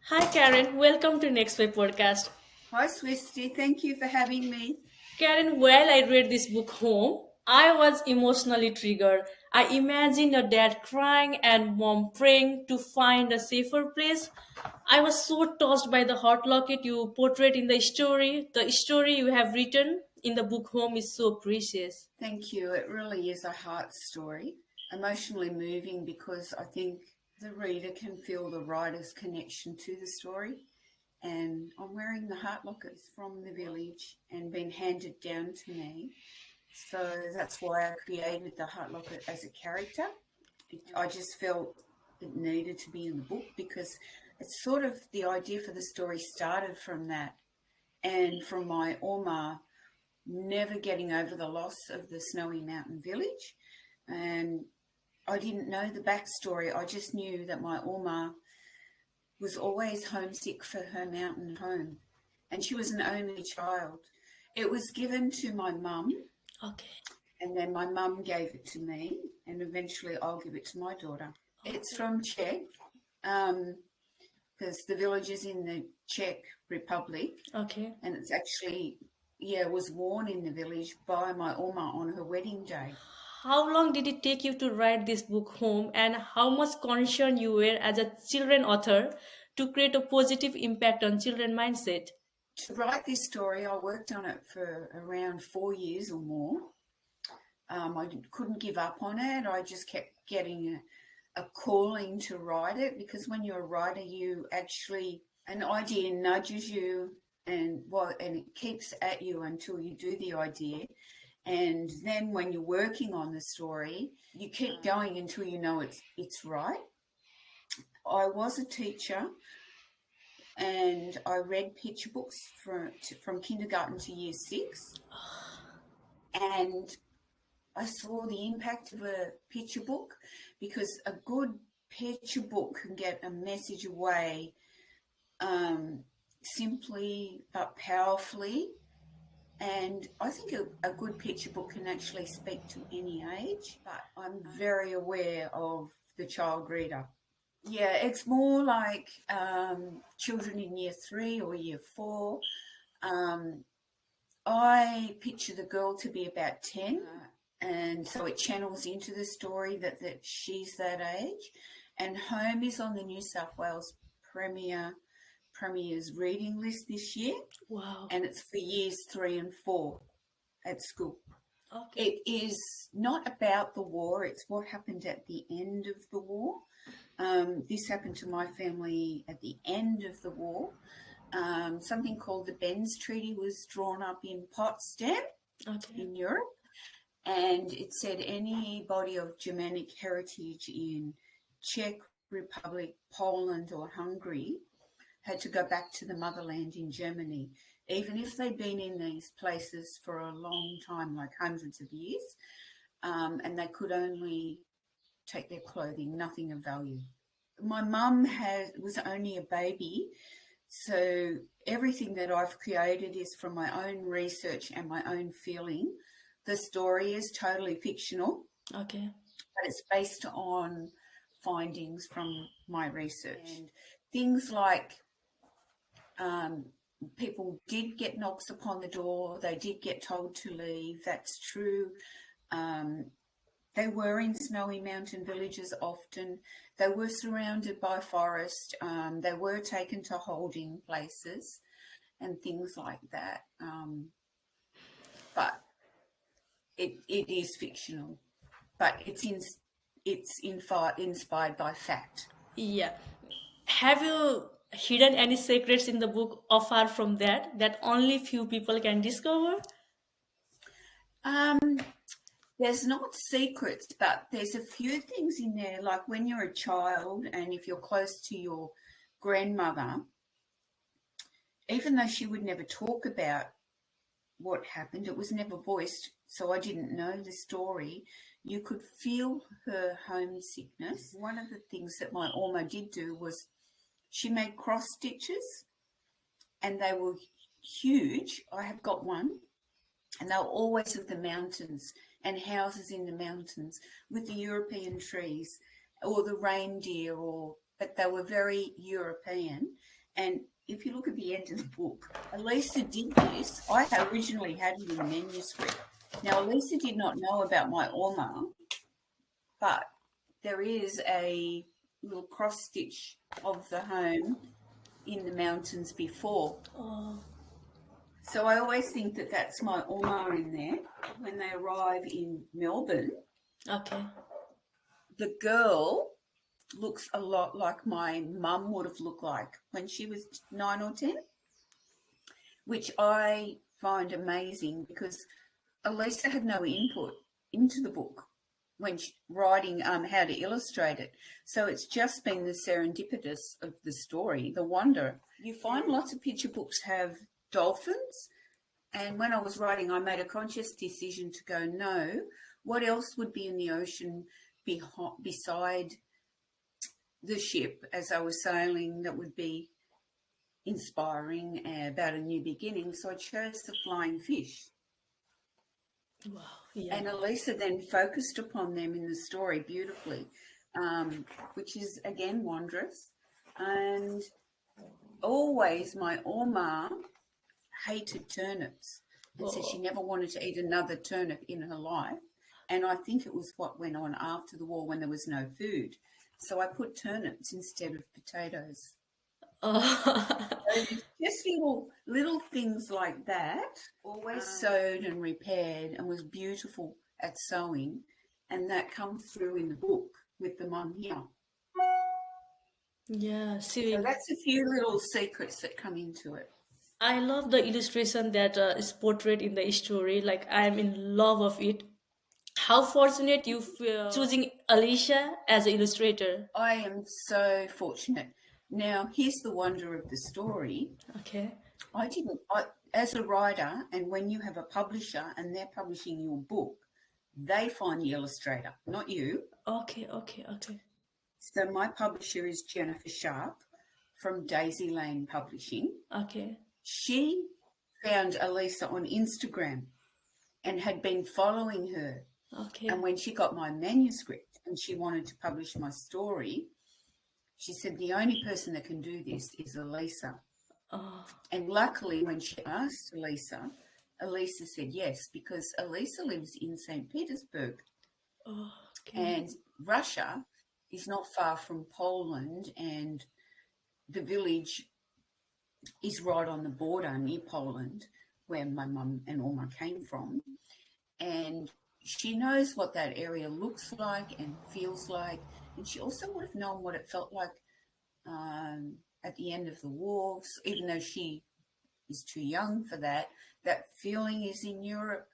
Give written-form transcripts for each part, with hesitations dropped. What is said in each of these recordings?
Hi Karen, welcome to NEXWEB Podcast. Hi, Swisty. Thank you for having me. Karen, while I read this book home, I was emotionally triggered. I imagined a dad crying and mom praying to find a safer place. I was so touched by the heart locket you portrayed in the story. The story you have written in the book home is so precious. Thank you. It really is a heart story, emotionally moving because I think the reader can feel the writer's connection to the story. And I'm wearing the Heartlockers from the village and been handed down to me. So that's why I created the Heartlocker as a character. I just felt it needed to be in the book because it's sort of the idea for the story started from that and from my Oma never getting over the loss of the snowy mountain village. And I didn't know the backstory. I just knew that my Oma was always homesick for her mountain home. And she was an only child. It was given to my mum, Okay. and then my mum gave it to me, and eventually I'll give it to my daughter. It's from Czech, because the village is in the Czech Republic, Okay. and it's actually, was worn in the village by my Oma on her wedding day. How long did it take you to write this book home, and how much concerned you were as a children author to create a positive impact on children mindset? To write this story, I worked on it for around 4 years or more. I couldn't give up on it. I just kept getting a calling to write it because when you're a writer, you actually, an idea nudges you and it keeps at you until you do the idea. And then when you're working on the story, you keep going until you know it's right. I was a teacher and I read picture books from kindergarten to year 6. And I saw the impact of a picture book because a good picture book can get a message away simply but powerfully. And I think a good picture book can actually speak to any age, but I'm very aware of the child reader. Yeah, it's more like children in year 3 or year 4. I picture the girl to be about 10, and so it channels into the story that she's that age. And Home is on the New South Wales Premier's reading list this year, Wow. and it's for years 3 and 4 at school. Okay. It is not about the war, it's what happened at the end of the war. This happened to my family at the end of the war. Something called the Benz Treaty was drawn up in Potsdam in Europe, and it said anybody of Germanic heritage in Czech Republic, Poland or Hungary had to go back to the motherland in Germany, even if they'd been in these places for a long time, like hundreds of years, and they could only take their clothing, nothing of value. My mum was only a baby, so everything that I've created is from my own research and my own feeling. The story is totally fictional, Okay. but it's based on findings from my research. And things like people did get knocks upon the door, they did get told to leave, that's true. They were in snowy mountain villages often. They were surrounded by forest. They were taken to holding places and things like that. But it is fictional, but it's inspired by fact. Yeah. Have you hidden any secrets in the book apart from that only few people can discover? Um, there's not secrets, but there's a few things in there, like when you're a child and if you're close to your grandmother, even though she would never talk about what happened, it was never voiced, so I didn't know the story. You could feel her homesickness. One of the things that my Orma did do was she made cross stitches, and they were huge. I have got one, and they were always of the mountains and houses in the mountains with the European trees or the reindeer, but they were very European. And if you look at the end of the book, Elisa did this. I originally had it in manuscript. Now, Elisa did not know about my Orma, but there is a little cross stitch of the home in the mountains before. Oh, So I always think that that's my Orma in there. When they arrive in Melbourne, okay. the girl looks a lot like my mum would have looked like when she was 9 or 10, which I find amazing because Elisa had no input into the book when writing how to illustrate it. So it's just been the serendipitous of the story, the wonder. You find lots of picture books have dolphins, and when I was writing, I made a conscious decision to go, no, what else would be in the ocean beside the ship as I was sailing that would be inspiring about a new beginning? So I chose the flying fish. Wow. Yeah. And Elisa then focused upon them in the story beautifully, which is, again, wondrous. And always my Oma hated turnips and said she never wanted to eat another turnip in her life. And I think it was what went on after the war when there was no food. So I put turnips instead of potatoes. Oh. So it's just little things like that. Always sewed and repaired and was beautiful at sewing, and that comes through in the book with the mum here. Yeah, see, So that's a few little secrets that come into it. I love the illustration that is portrayed in the story. Like, I'm in love of it. How fortunate you feel choosing Alicia as an illustrator. I am so fortunate. Now, here's the wonder of the story. Okay. As a writer, and when you have a publisher and they're publishing your book, they find the illustrator, not you. Okay. So my publisher is Jennifer Sharp from Daisy Lane Publishing. Okay. She found Elisa on Instagram and had been following her. Okay. And when she got my manuscript and she wanted to publish my story, she said, the only person that can do this is Elisa. Oh. And luckily, when she asked Elisa, Elisa said yes, because Elisa lives in St. Petersburg. Oh, okay. And Russia is not far from Poland, and the village is right on the border near Poland, where my mum and Orma came from. And she knows what that area looks like and feels like. And she also would have known what it felt like at the end of the war, even though she is too young for that. That feeling is in Europe.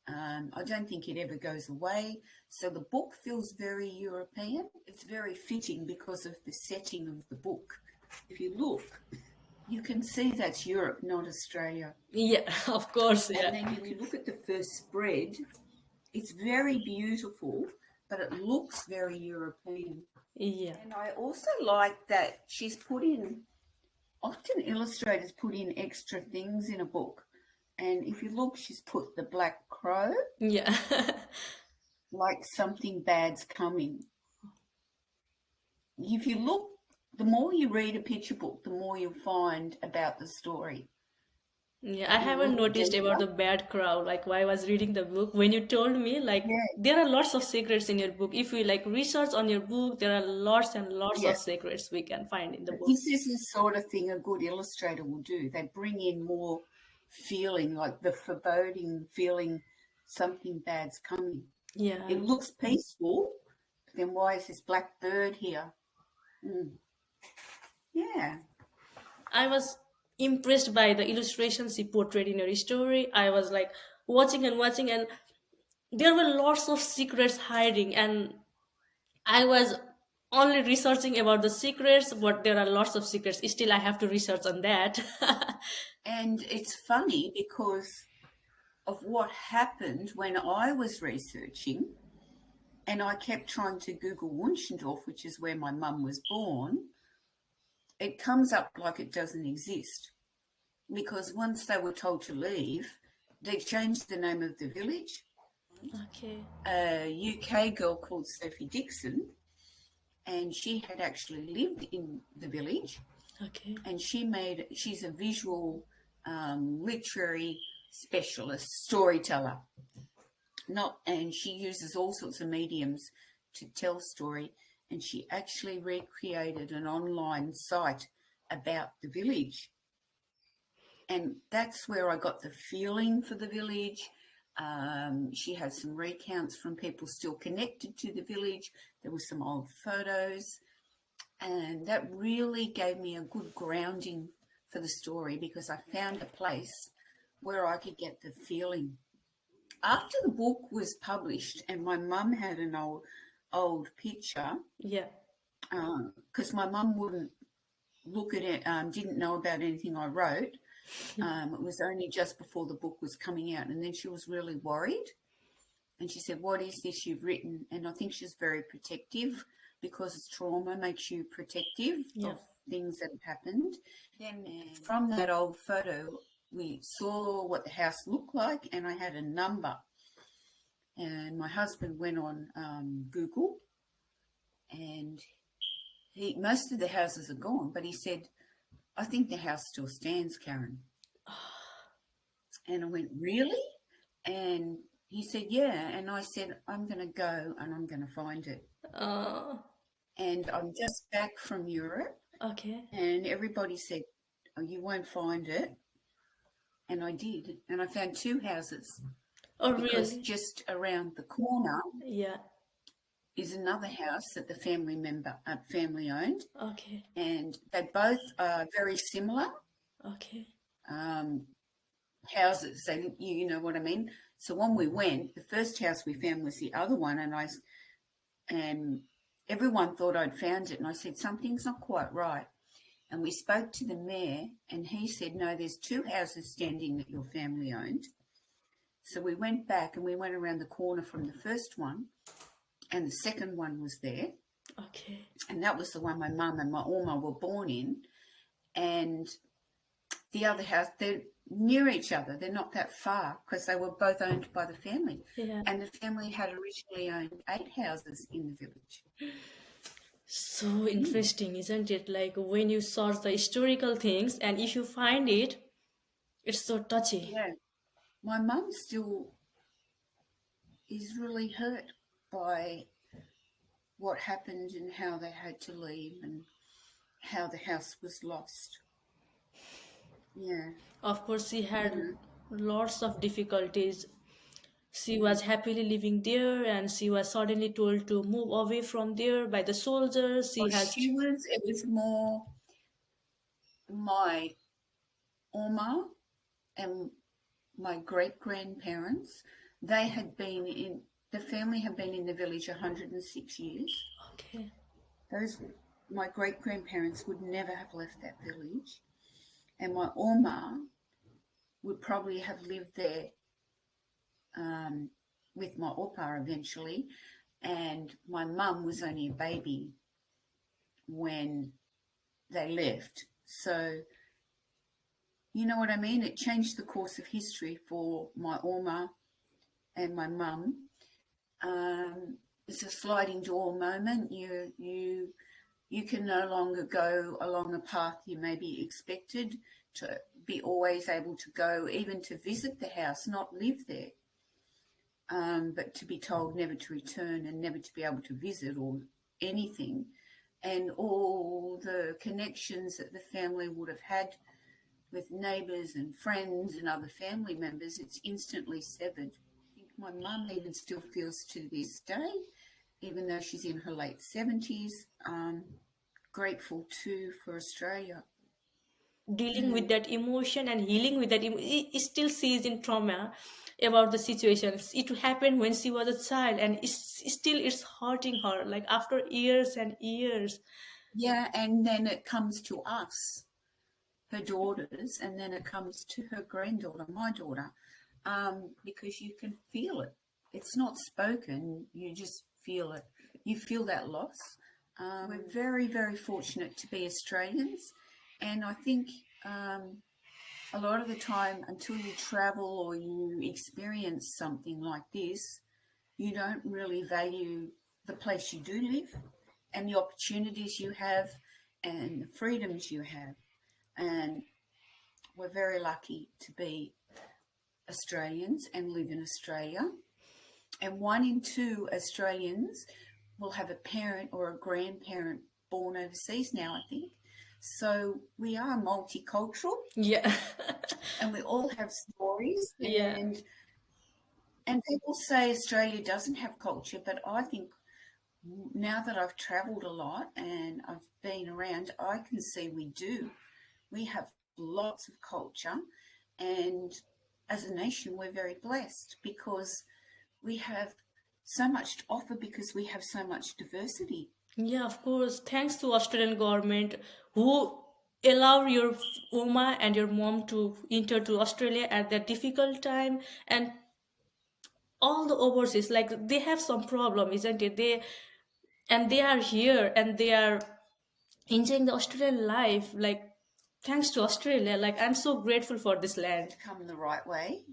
I don't think it ever goes away. So the book feels very European. It's very fitting because of the setting of the book. If you look, you can see that's Europe, not Australia. Yeah, of course. Yeah. And then if you look at the first spread, it's very beautiful, but it looks very European. Yeah. And I also like that she's put in, often illustrators put in extra things in a book. And if you look, she's put the black crow. Yeah. Like something bad's coming. If you look, the more you read a picture book, the more you'll find about the story. Yeah, I haven't noticed about the bad crowd. Like, while I was reading the book, when you told me, like, there are lots of secrets in your book. If we like research on your book, there are lots and lots of secrets we can find in the book. This is the sort of thing a good illustrator will do. They bring in more feeling, like the foreboding feeling something bad's coming. Yeah. It looks peaceful, but then why is this black bird here? Yeah. I was impressed by the illustrations she portrayed in her story. I was like watching, and there were lots of secrets hiding, and I was only researching about the secrets, but there are lots of secrets. Still, I have to research on that. And it's funny because of what happened when I was researching, and I kept trying to Google Wunschendorf, which is where my mum was born. It comes up like it doesn't exist, because once they were told to leave, they changed the name of the village. Okay. A UK girl called Sophie Dixon, and she had actually lived in the village, Okay. And she's a visual literary specialist, storyteller. And she uses all sorts of mediums to tell story. And she actually recreated an online site about the village. And that's where I got the feeling for the village. She has some recounts from people still connected to the village. There were some old photos. And that really gave me a good grounding for the story because I found a place where I could get the feeling. After the book was published and my mum had an old picture, Yeah. because my mum wouldn't look at it, didn't know about anything I wrote. It was only just before the book was coming out, and then she was really worried. And she said, "What is this you've written?" And I think she's very protective because trauma makes you protective Yeah. of things that have happened. Then from that old photo, we saw what the house looked like, and I had a number. And my husband went on Google, and most of the houses are gone, but he said, "I think the house still stands, Karen." And I went, "Really?" And he said, "Yeah." And I said, "I'm going to go and I'm going to find it." Uh, And I'm just back from Europe, okay. and everybody said, "Oh, you won't find it." And I did. And I found two houses Oh, because really? just around the corner Yeah. is another house that the family owned. Okay. And they both are very similar Okay. um, houses. You know what I mean? So when we went, the first house we found was the other one, and everyone thought I'd found it. And I said, "Something's not quite right." And we spoke to the mayor, and he said, "No, there's two houses standing that your family owned." So we went back and we went around the corner from the first one, and the second one was there. Okay. And that was the one my mum and my Oma were born in. And the other house, they're near each other. They're not that far because they were both owned by the family. Yeah. And the family had originally owned 8 houses in the village. So interesting, isn't it? Like when you search the historical things and if you find it, it's so touchy. Yeah. My mum still is really hurt by what happened and how they had to leave and how the house was lost. Yeah. Of course, she You had know. lots of difficulties. She was happily living there and she was suddenly told to move away from there by the soldiers. Oh, She has, it was more my Oma and my great grandparents. The family had been in the village 106 years. okay, My great grandparents would never have left that village. And my Oma would probably have lived there with my Opa eventually. And my mum was only a baby when they left. So, you know what I mean? It changed the course of history for my Oma and my mum. It's a sliding door moment. You can no longer go along a path you may be expected to be always able to go, even to visit the house, not live there, but to be told never to return and never to be able to visit or anything. And all the connections that the family would have had with neighbours and friends and other family members, it's instantly severed. I think my mum even still feels to this day, even though she's in her late 70s, grateful too for Australia. dealing with Mm. that emotion and healing with that, it still sees in trauma about the situations. It happened when she was a child and it's hurting her like after years and years. Yeah, and then it comes to us, her daughters, and then it comes to her granddaughter, my daughter, because you can feel it. It's not spoken, you just feel it. You feel that loss. We're very, very fortunate to be Australians, and I think a lot of the time, until you travel or you experience something like this, you don't really value the place you do live and the opportunities you have and the freedoms you have. And we're very lucky to be Australians and live in Australia. And 1 in 2 Australians will have a parent or a grandparent born overseas now, I think. So we are multicultural. Yeah. And we all have stories. Yeah. And people say Australia doesn't have culture, but I think now that I've travelled a lot and I've been around, I can see we do. We have lots of culture, and as a nation, we're very blessed because we have so much to offer because we have so much diversity. Yeah, of course. Thanks to Australian government who allow your Oma and your mom to enter to Australia at that difficult time, and all the overseas, like they have some problem, isn't it? They are here and they are enjoying the Australian life. Like thanks to Australia, like I'm so grateful for this land. Come the right way.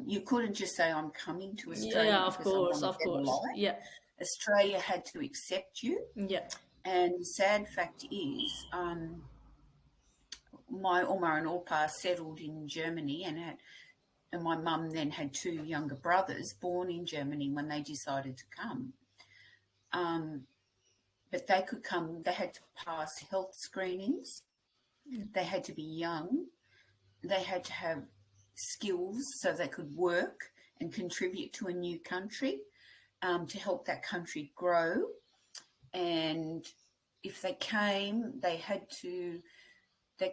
You couldn't just say, I'm coming to Australia Yeah, because I want a of better course. life. Yeah, Australia had to accept you. yeah. And the sad fact is, my Oma and Opa settled in Germany and my mum then had 2 younger brothers born in Germany when they decided to come. But they could come, they had to pass health screenings, they had to be young, they had to have skills so they could work and contribute to a new country, to help that country grow. And if they came, they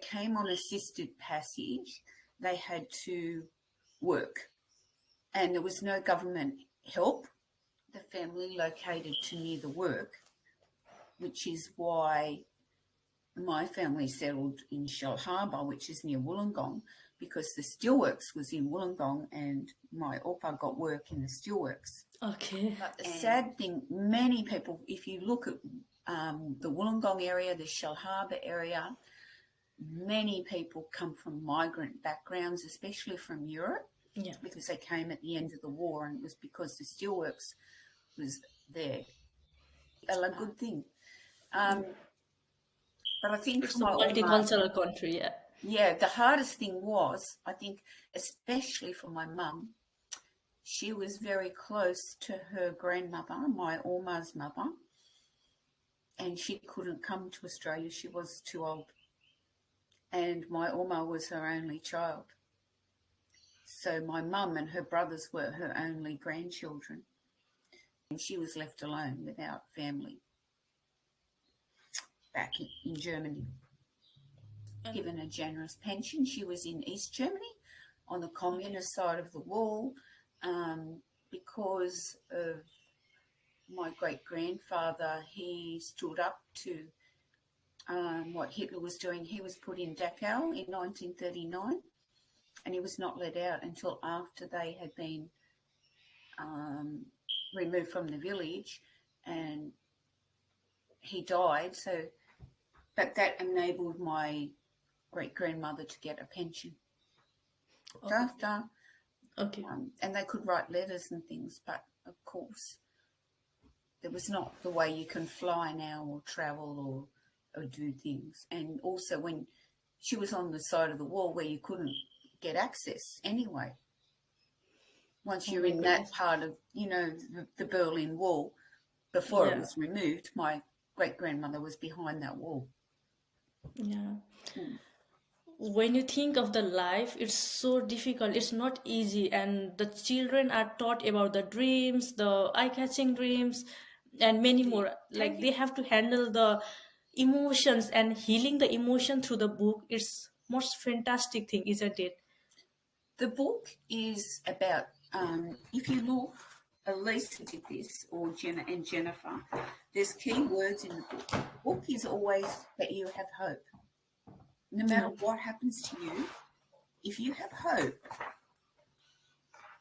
came on assisted passage, they had to work. And there was no government help. The family located to near the work, which is why my family settled in Shell Harbour, which is near Wollongong, because the steelworks was in Wollongong and my Opa got work in the steelworks. Okay. But the sad thing, many people, if you look at the Wollongong area, the Shell Harbour area, many people come from migrant backgrounds, especially from Europe, Yeah. because they came at the end of the war, and it was because the steelworks was there. A good thing. But I think It's for a my Oma, multicultural country, yeah. yeah, the hardest thing was, I think, especially for my mum, she was very close to her grandmother, my Oma's mother, and she couldn't come to Australia. She was too old. And my Oma was her only child. So my mum and her brothers were her only grandchildren. And she was left alone without family back in Germany. Given a generous pension, she was in East Germany on the communist side of the wall, because of my great-grandfather. He stood up to what Hitler was doing. He was put in Dachau in 1939, and he was not let out until after they had been removed from the village, and he died. So, but that enabled my great-grandmother to get a pension. Okay. After, Okay. and they could write letters and things, but of course, there was not the way you can fly now or travel or do things. And also when she was on the side of the wall where you couldn't get access anyway. Once Oh you're my in goodness. that part of, the Berlin Wall, before it Yeah. was removed, my great-grandmother was behind that wall. Yeah. When you think of the life, it's so difficult, it's not easy, and the children are taught about the dreams, the eye-catching dreams, and many more. Like they have to handle the emotions, and healing the emotion through the book, it's most fantastic thing, isn't it? The book is about, if you look, Elisa did this, or Jenna and Jennifer, there's key words in the book. The book is always that you have hope. No matter what happens to you, if you have hope,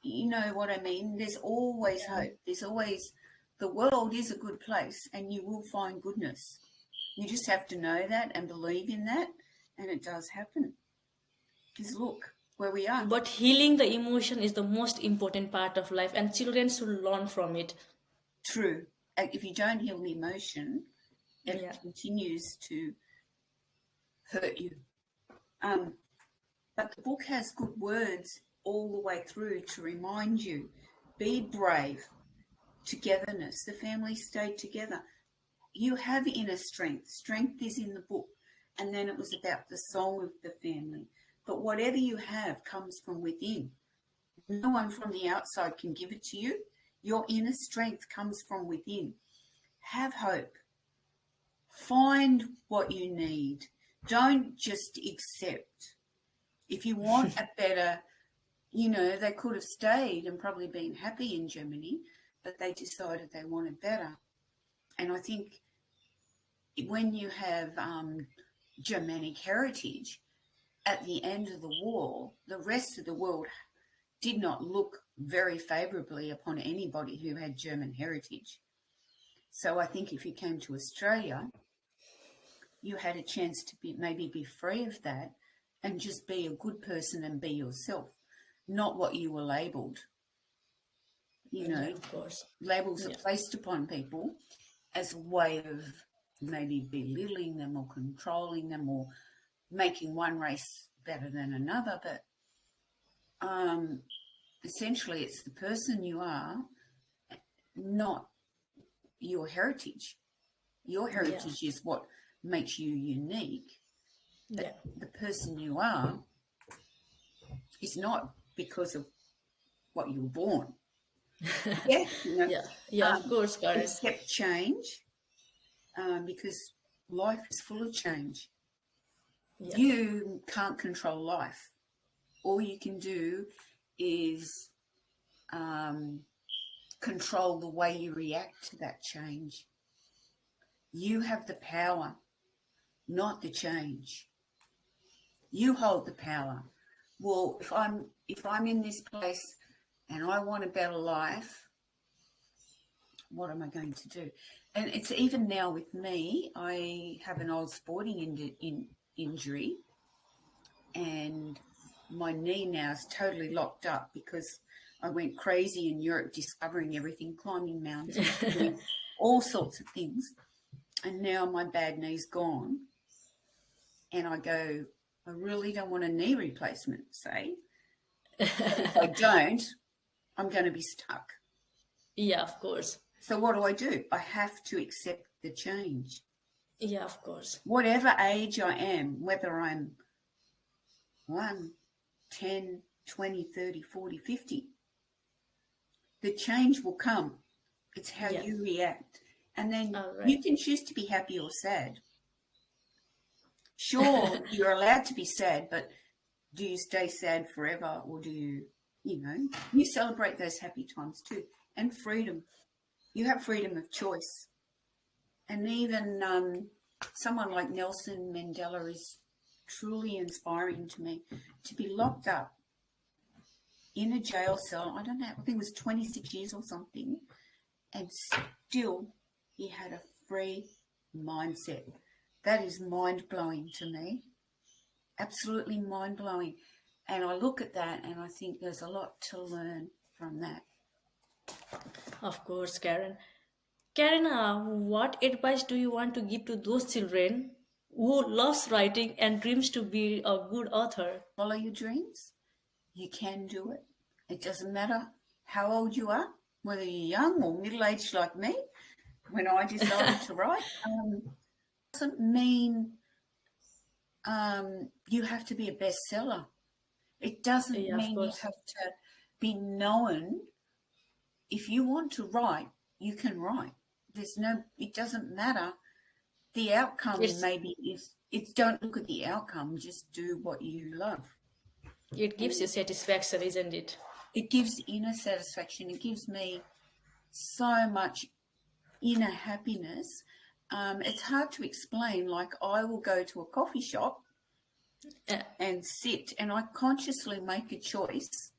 you know what I mean? There's always hope. There's always, the world is a good place and you will find goodness. You just have to know that and believe in that, and it does happen. Because look where we are. But healing the emotion is the most important part of life, and children should learn from it. True. If you don't heal the emotion, and Yeah. it continues to hurt you. But the book has good words all the way through to remind you, be brave, togetherness. The family stayed together. You have inner strength. Strength is in the book. And then it was about the song of the family. But whatever you have comes from within. No one from the outside can give it to you. Your inner strength comes from within. Have hope. Find what you need. Don't just accept. If you want a better, they could have stayed and probably been happy in Germany, but they decided they wanted better. And I think when you have Germanic heritage, at the end of the war, the rest of the world did not look very favourably upon anybody who had German heritage. So I think if you came to Australia, you had a chance to maybe be free of that and just be a good person and be yourself, not what you were labelled. Yeah, of course. Labels Yeah. are placed upon people as a way of maybe belittling them or controlling them or making one race better than another. But essentially it's the person you are, not your heritage. Your heritage is what makes you unique. Yeah. The person you are is not because of what you were born. Yeah, Yeah, of course, Karen. accept change because life is full of change. Yeah. You can't control life. All you can do is control the way you react to that change. You have the power, not the change. You hold the power. Well, if I'm in this place and I want a better life, what am I going to do? And it's even now with me. I have an old sporting injury, and my knee now is totally locked up because I went crazy in Europe discovering everything, climbing mountains, doing all sorts of things. And now my bad knee's gone. And I go, I really don't want a knee replacement, say. But if I don't, I'm going to be stuck. Yeah, of course. So what do? I have to accept the change. Yeah, of course. Whatever age I am, whether I'm 1, 10, 20, 30, 40, 50, the change will come. It's how you react. And then you can choose to be happy or sad. Sure, you're allowed to be sad, but do you stay sad forever, or do you celebrate those happy times too? And freedom. You have freedom of choice. And even someone like Nelson Mandela is truly inspiring to me. To be locked up in a jail cell, I don't know, I think it was 26 years or something, and still he had a free mindset. That is mind-blowing to me. Absolutely mind-blowing. And I look at that and I think there's a lot to learn from that. Of course, Karen. Karen, what advice do you want to give to those children who loves writing and dreams to be a good author? Follow your dreams. You can do it. It doesn't matter how old you are, whether you're young or middle-aged like me. When I decided to write, doesn't mean you have to be a bestseller. It doesn't mean you have to be known. If you want to write, you can write. It doesn't matter. The outcome don't look at the outcome, just do what you love. It gives you satisfaction, isn't it? It gives inner satisfaction. It gives me so much inner happiness. It's hard to explain. Like, I will go to a coffee shop and sit, and I consciously make a choice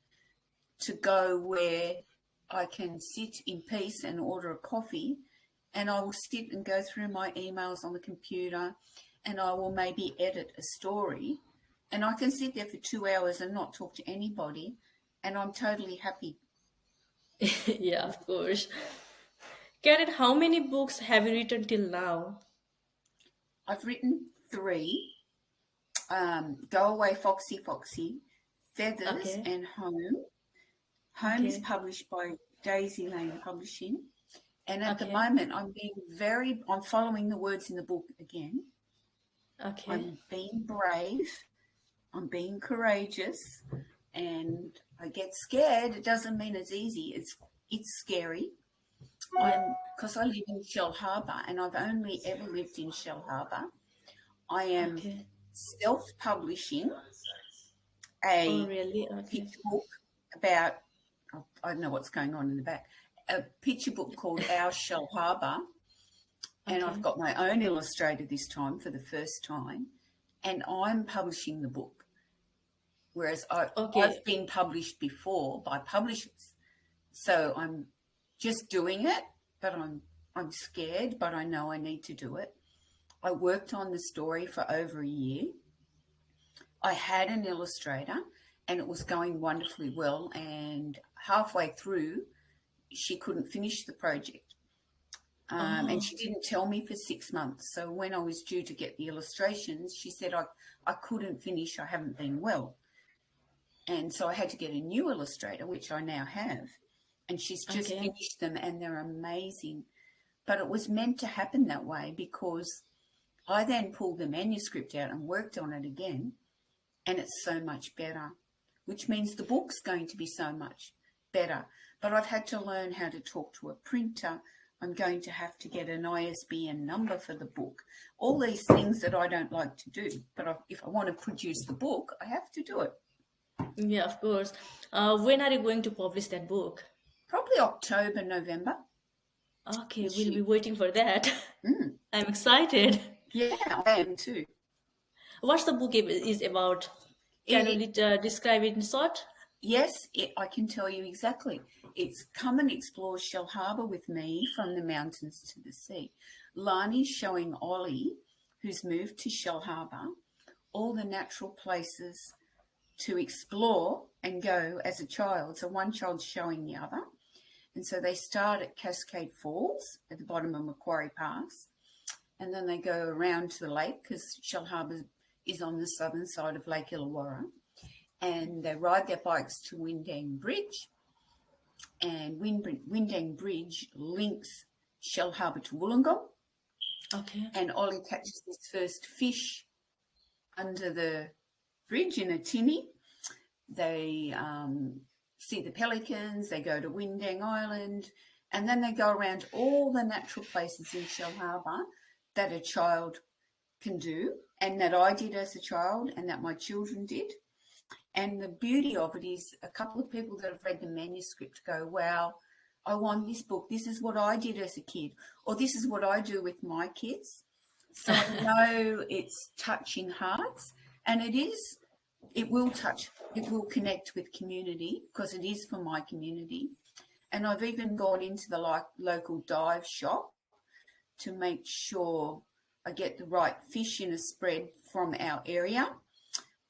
to go where I can sit in peace and order a coffee, and I will sit and go through my emails on the computer, and I will maybe edit a story, and I can sit there for 2 hours and not talk to anybody, and I'm totally happy. Yeah, of course. Karen, how many books have you written till now? I've written 3. Go Away, Foxy, Foxy, Feathers, Okay. and Home. Home is Okay. published by Daisy Lane Publishing. And at the Okay. moment, I'm following the words in the book again. Okay. I'm being brave. I'm being courageous. And I get scared. It doesn't mean it's easy. It's scary. Yeah. Because I live in Shell Harbour and I've only ever lived in Shell Harbour. I am Okay. self-publishing Oh, a really? Okay. picture book about, I don't know what's going on in the back, a picture book called Our Shell Harbour. And I've Okay. got my own illustrator this time for the first time. And I'm publishing the book. Whereas I've Okay. been published before by publishers. So I'm just doing it, but I'm scared, but I know I need to do it. I worked on the story for over a year. I had an illustrator and it was going wonderfully well. And halfway through, she couldn't finish the project. And Oh, she didn't tell me for 6 months. So when I was due to get the illustrations, she said, I couldn't finish. I haven't been well. And so I had to get a new illustrator, which I now have. And she's just okay. finished them and they're amazing. But it was meant to happen that way because I then pulled the manuscript out and worked on it again. And it's so much better, which means the book's going to be so much better. But I've had to learn how to talk to a printer. I'm going to have to get an ISBN number for the book. All these things that I don't like to do. But if I want to produce the book, I have to do it. Yeah, of course. When are you going to publish that book? Probably October, November Okay, this we'll year. be waiting for that. Mm. I'm excited. Yeah, I am too. What's the book is about? Can you It, describe it in short? yes, I can tell you exactly. It's Come and Explore Shell Harbour with me from the mountains to the sea. Lani's showing Ollie, who's moved to Shell Harbour, all the natural places to explore and go as a child. So one child's showing the other. And so they start at Cascade Falls at the bottom of Macquarie Pass. And then they go around to the lake because Shell Harbour is on the southern side of Lake Illawarra. And they ride their bikes to Windang Bridge. And Windang Bridge links Shell Harbour to Wollongong. Okay. And Ollie catches his first fish under the bridge in a tinny. They see the pelicans, they go to Windang Island, and then they go around all the natural places in Shell Harbour that a child can do and that I did as a child and that my children did. And the beauty of it is a couple of people that have read the manuscript go, wow, I want this book. This is what I did as a kid, or this is what I do with my kids. So I know it's touching hearts, and it will connect with community because it is for my community. And I've even gone into the local dive shop to make sure I get the right fish in a spread from our area.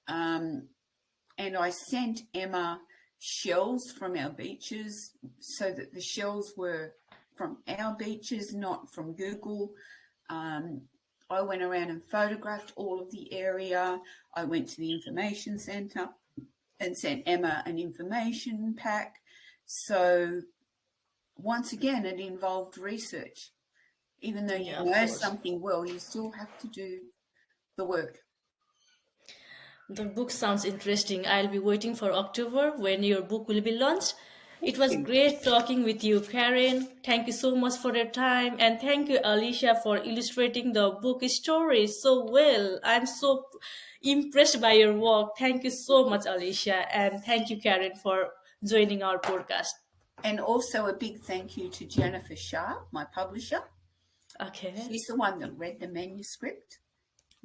And I sent Emma shells from our beaches so that the shells were from our beaches, not from Google. I went around and photographed all of the area. I went to the information centre and sent Emma an information pack. So once again, it involved research. Even though you Yeah, of know course. something well, you still have to do the work. The book sounds interesting. I'll be waiting for October when your book will be launched. Thank It was you. great talking with you, Karen. Thank you so much for your time. And thank you, Alicia, for illustrating the book story so well. I'm so impressed by your work. Thank you so much, Alicia. And thank you, Karen, for joining our podcast. And also a big thank you to Jennifer Sharp, my publisher. Okay. She's the one that read the manuscript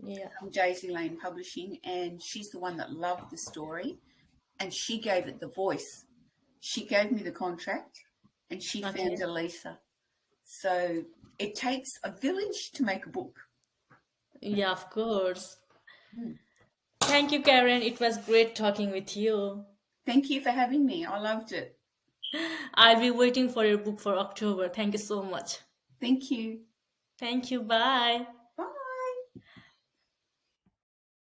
Yeah. from Daisy Lane Publishing, and she's the one that loved the story, and she gave it the voice. She gave me the contract, and she found Okay. Elisa. So it takes a village to make a book. Yeah, of course. Mm. Thank you, Karen. It was great talking with you. Thank you for having me. I loved it. I'll be waiting for your book for October. Thank you so much. Thank you. Thank you. Bye.